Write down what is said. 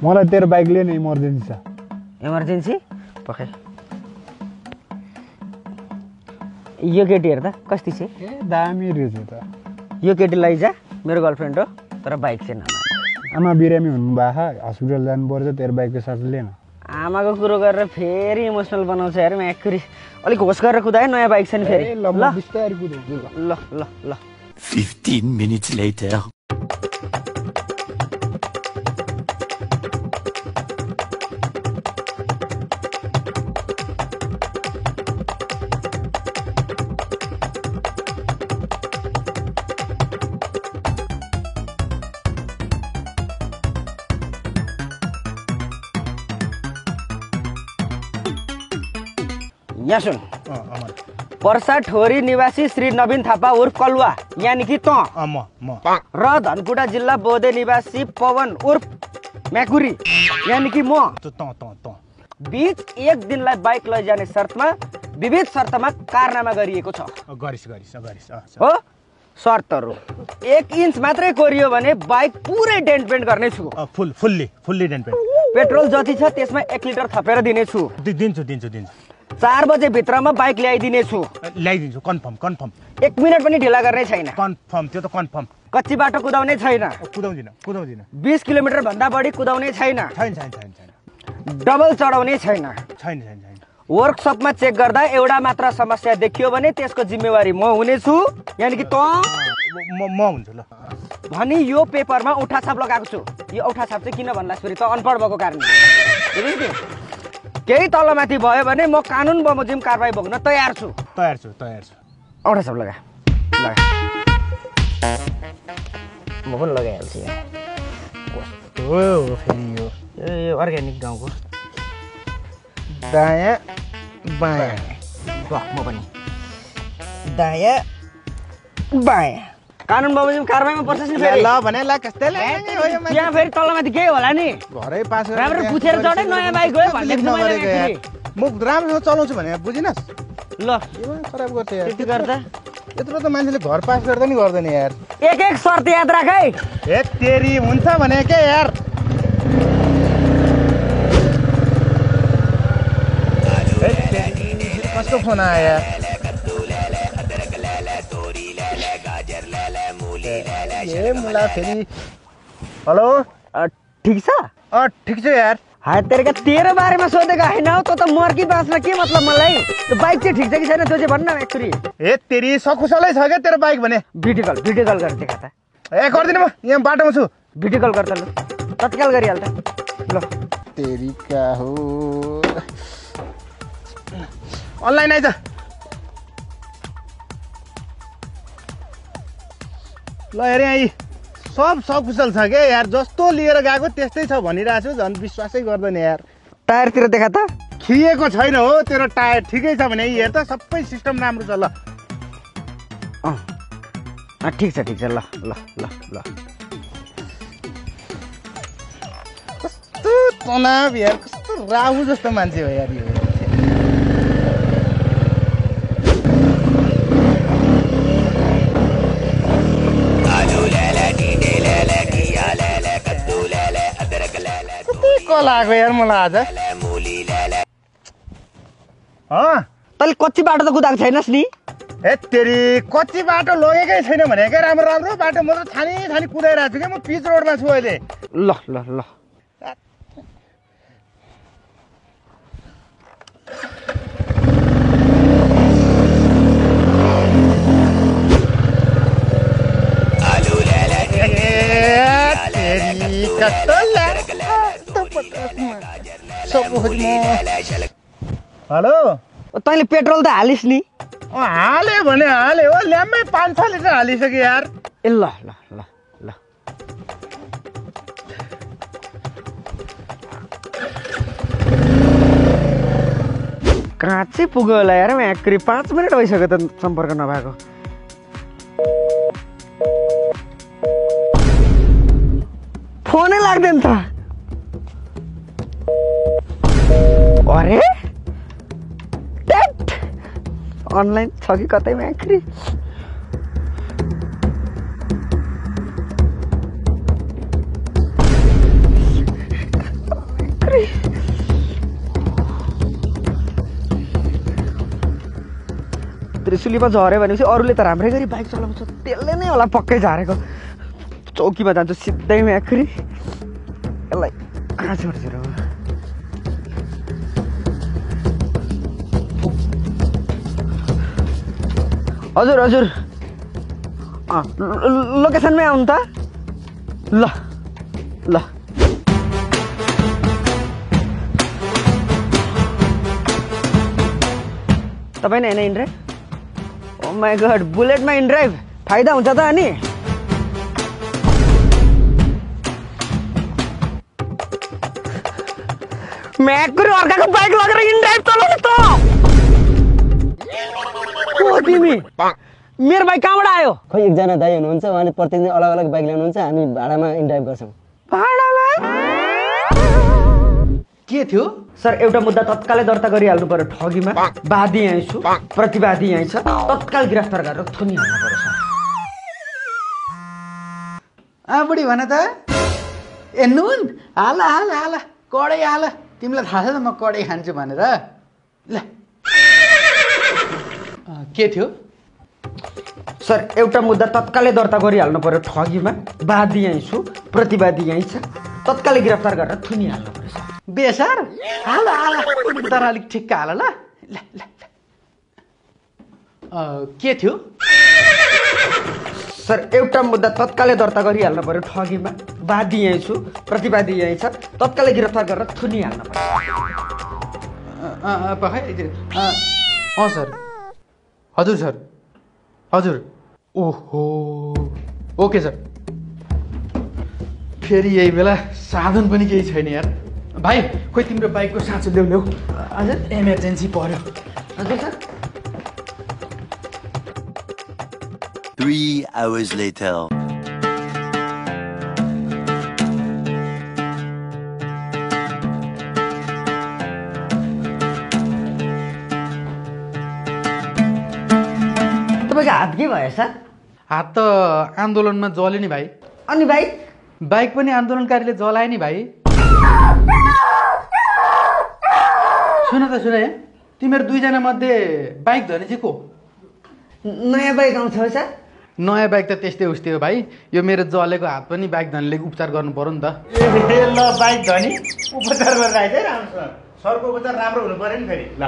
मलाई तेरो बाइकले नै इमर्जेन्सी छ। इमर्जेन्सी पक्कै यो केटी हेर्दा कस्ती छ? ए दामी रहेछ त। यो केटी लैजा मेरो गर्लफ्रेन्ड हो तर बाइक चाहिँ नमाग। आमा बिरामी हुनुभएको हस्पिटल जानुपर्छ तेरो बाइकको साथ लिएन। आमाको कुरो गरेर फेरि इमोसनल बनाउँछ यार म्याकुरी। अलिक होस गरेर कुदाए नयाँ बाइक छ नि फेरि। ल म बिस्तारै कुदाउँछु ल ल ल 15 minutes later. यहाँ सुन पर्सा ठोरी निवासी श्री नवीन थापा उर्फ कलुवा यानी कि त र धनकुटा जिल्ला बोधे निवासी पवन उर्फ म्याकुरी यानी कि म बीच एक दिनलाई बाइक लैजाने शर्तमा विविध शर्तमा कारनामा गरिएको छ। हो शर्तहरू 1 इन्च मात्रै कोरियो भने बाइक पुरै डेन्ट पेन्ट गर्ने छु। Fully didn't pant. पेट्रोल जति छ त्यसमा 1 लिटर थपेर दिनेछु। दिन्छु 4 बजे भित्रमा बाइक ल्याइदिनेछु। ल्याइदिन्छु कन्फर्म। 1 मिनट पनि ढिला गर्ने छैन। कन्फर्म त्यो त कन्फर्म। कच्ची बाटो कुदाउने छैन। कुदाउँदिन 20 किलोमिटर भन्दा बढी कुदाउने छैन। छैन। डबल चढाउने छैन। वर्कसपमा चेक गर्दा एउटा मात्र समस्या देखियो भने त्यसको जिम्मेवारी म हुनेछु यानी कि त म हुन्छु ल। भनी यो पेपरमा उठाछाप लगाएको छु। यो उठाछाप चाहिँ किन भन्लास् फेरि त अनपढ भएको कारणले केही तलमाथि भयो भने म कानुन बमोजिम कारबाही भोग्न तयार छु। उठाछाप लगा म पनि लगाइहाल्छु। कस्तो हो फेरि यो अर्ग्यानिक गाउँको दायाँ बायाँ म पनि दायाँ बायाँ कानुन बमोजिम कारबाहीमा पर्छ नि फेरि। ल भने ल कस्तै यहाँ फेरि तलमाथि केही होला नि घरै पास राम्रो पुछेर चढे नयाँ बाइक गयो भन्ने म राम्रोसँग चलाउँछु भने बुझिनस्। ल खराब गर्छ यार। त्यति गर्दा यत्रो त मान्छेले घर पास गर्दा नि गर्दैन यार। एक शर्त याद राख है। ए तेरी हुन्छ भने के यार। कसको फोन आयो यार? ए मुला फेरि। हेलो ठिक छ? ठिक छ यार। हाय तेरो बारेमा सोधेको होइन हौ। त मर्की बाँच्न के मतलब मलाई? त्यो बाइक चाहिँ ठिक छ कि छैन त्यो चाहिँ भन्न एक्चुअली। ए तेरी सकुशलै छ क्या तेरो बाइक भने? भिडियो कल गरेर देखा त। ए गर्दिन म यहाँ बाटोमा छु। भिडियो कल गर्दा ल तत्काल गरिहाल त ल। तेरी का हो अनलाइन आइज ल हेरे आई सब सकुशल छ क्या यार। जस्तो लिएर गएको त्यस्तै छ भनिरहेको छु। झन् विश्वासै गर्दैन यार। टायरतिर देखा त। खिएको छैन हो तेरो टायर। ठिकै छ भने हेर त सबै सिस्टम राम्रो छ। ल ठिक छ ल कस्तो तनाव यार। कस्तो राहु जस्तो मान्छे हो यार यो। लाग्यो यार मलाई आज। तैँले कच्ची बाटो त कुदाएको छैनस् नि? ए तेरी कच्ची बाटो लगेकै छैन भने क्या। राम्रो बाटो म त छानी कुदाइरहेको छु क्या। म पिच रोडमा छु अहिले। ल हेलो तैँले पेट्रोल त हालिस् नि? हाले भने हाले हो। ल्याम्मै 5-6 लिटर हालिसक्यो यार। ए ल कहाँ चाहिँ पुग्यो होला यार म्याक्री। 5 मिनट भइसक्यो त सम्पर्क नभएको। फोनै लाग्दैन त। अरे अनलाइन छ कि कतै म्याक्री। त्रिशुलीमा झऱ्यो भनेपछि अरूले त राम्रै गरी बाइक चलाउँछ, त्यसले नै होला पक्कै झारेको। चौकीमा जान्छु सिधै म्याक्री, यसलाई कहाँ छोड्छु र? हजुर हजुर लोकेसनमै आउनु त। ल ल तपाईँ नै होइन इनड्राइभ? ओ माई गड, बुलेटमा इनड्राइभ फाइदा हुन्छ त अनि? म्याक्री अर्काको बाइक लगेर इनड्राइभ चलाउने त? ओ तिमी, मेरो बाइक कहाँबाट आयो? खोइ एकजना दाइ हुनुहुन्छ, उहाँले प्रतिदिन अलग अलग बाइक ल्याउनुहुन्छ, हामी भाडामा इन्ड्राइभ गर्छौँ। भाडामा? के थियो सर, एउटा मुद्दा तत्कालै दर्ता गरिहाल्नु पर्यो ठगीमा। वादी यहीँ छु, प्रतिवादी यहीँ छ, तत्काल गिरफ्तार गरेर थुनिहाल्नु पर्यो सर। बुढी भन त। ए नुन हाल हाल हाल, कडै हाल। तिमीलाई थाहा छ त म कडै खान्छु भनेर। ल के थियो सर, एउटा मुद्दा तत्कालै दर्ता गरिहाल्नु पर्यो ठगीमा। वादी यहीँ छु, प्रतिवादी यहीँ छ, तत्कालै गिरफ्तार गरेर थुनिहाल्नु पर्यो सर। बेसार हाल हाल, तर अलिक ठिक्क हाल ल। ल ल के थियो सर, एउटा मुद्दा तत्कालै दर्ता गरिहाल्नु पर्यो ठगीमा। वादी यहीँ छु, प्रतिवादी यहीँ छ, तत्कालै गिरफ्तार गरेर थुनिहाल्नु पर्यो। सर हजुर सर हजुर। ओहो ओके सर। फेरि यही बेला साधन पनि केही छैन यार। भाइ खोइ तिम्रो बाइकको साँचो ल्याउ ल्याउ। हजुर इमर्जेन्सी पर्यो। हजुर सर। 3 hours later. तपाईँको हात के भयो सर? हात त आन्दोलनमा जल्यो नि भाइ। अनि भाइ? बाइक पनि आन्दोलनकारीले जलाए नि भाइ। सुन त सुन, तिमीहरू दुईजना मध्ये बाइक धनी चाहिँ को? नयाँ बाइक आउँछ हो सर? नयाँ बाइक त त्यस्तै उस्तै हो भाइ। यो मेरो जलेको हात पनि बाइक धनीले उपचार गर्नु पर्यो नि त। ल बाइक धनी उपचार गरेर आइज है राम्रोसँग। सरको उपचार राम्रो हुनु पर्यो नि फेरि। ल